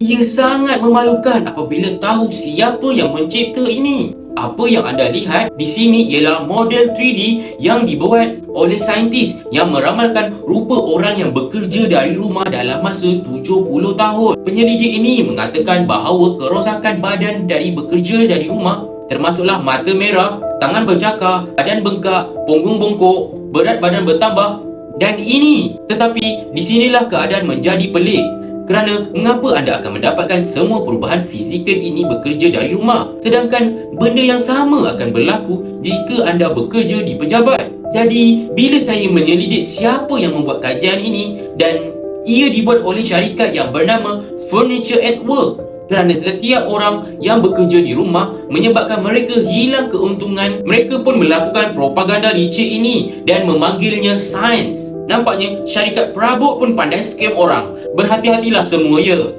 Ia sangat memalukan apabila tahu siapa yang mencipta ini. Apa yang anda lihat di sini ialah model 3D yang dibuat oleh saintis yang meramalkan rupa orang yang bekerja dari rumah dalam masa 70 tahun. Penyelidik ini mengatakan bahawa kerosakan badan dari bekerja dari rumah termasuklah mata merah, tangan bercakar, badan bengkak, punggung bongkok, berat badan bertambah dan ini. Tetapi di sinilah keadaan menjadi pelik. Kerana mengapa anda akan mendapatkan semua perubahan fizikal ini bekerja dari rumah, sedangkan benda yang sama akan berlaku jika anda bekerja di pejabat. Jadi, bila saya menyelidik siapa yang membuat kajian ini dan ia dibuat oleh syarikat yang bernama Furniture at Work, kerana setiap orang yang bekerja di rumah menyebabkan mereka hilang keuntungan, mereka pun melakukan propaganda licik ini dan memanggilnya sains. Nampaknya syarikat perabot pun pandai scam orang. Berhati-hatilah semua ya.